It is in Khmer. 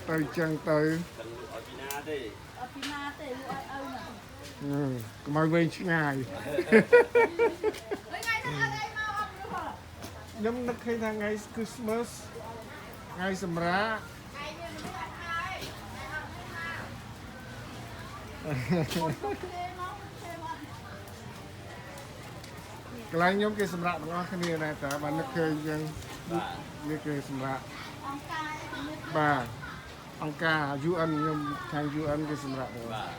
ទៅចឹងទៅ ទាំងឲ្យពីណាទេ អត់ពីណាទេលោកឲ្យឪណា កុំឲ្យវែងឆ្ងាយ ថ្ងៃហ្នឹងអត់អីមកអត់នោះហ៎ ខ្ញុំនឹកឃើញថាថ្ងៃ Christmas ថ្ងៃសម្រាប់ ថ្ងៃនេះមិនអត់ហើយក ន្លែងខ្ញុំគេសម្រាប់ទាំងអស់គ្នាដែរតើបើនឹកឃើញចឹង បាទ នេះគេសម្រាប់ អង្គការជំនួយ បាទអង្គការ UN ខ្ញុំខាង UN គេសម្រាប់ បាទ